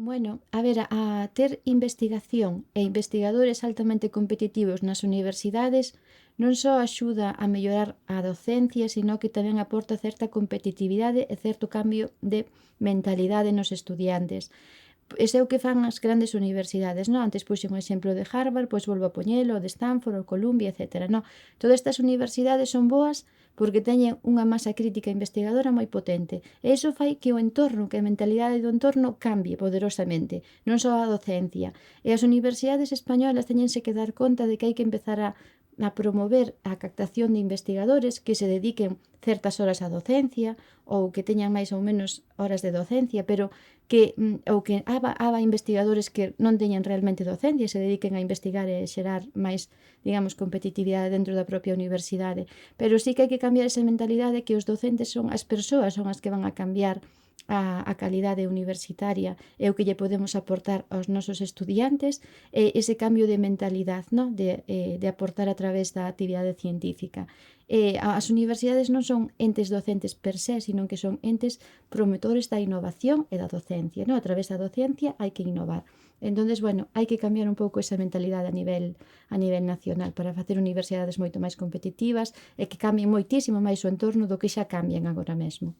Bueno, a ver, a ter investigación e investigadores altamente competitivos nas universidades non só axuda a mellorar a docencia, sino que tamén aporta certa competitividade e certo cambio de mentalidade nos estudiantes. Ese é o que fan as grandes universidades, non? Antes puxen o exemplo de Harvard, pois volvo a poñelo, o de Stanford, o Columbia, etcétera, non? Todas estas universidades son boas porque teñen unha masa crítica investigadora moi potente. E iso fai que o entorno, que a mentalidade do entorno cambie poderosamente, non só a docencia. E as universidades españolas teñense que dar conta de que hai que empezar a promover a captación de investigadores que se dediquen certas horas á docencia ou que teñan máis ou menos horas de docencia, pero que ou que haga investigadores que non teñan realmente docencia e se dediquen a investigar e xerar máis, digamos, competitividade dentro da propia universidade. Pero sí que hai que cambiar esa mentalidade que os docentes son as persoas, son as que van a cambiar a calidade universitaria e o que lle podemos aportar aos nosos estudiantes e ese cambio de mentalidade, no? De aportar a través da actividade científica. As universidades non son entes docentes per se, sino que son entes promotores da innovación e da docencia, no? A través da docencia hai que innovar. Entonces, bueno, hai que cambiar un pouco esa mentalidade a nivel nacional para facer universidades moito máis competitivas e que cambien moitísimo máis o entorno do que xa cambian agora mesmo.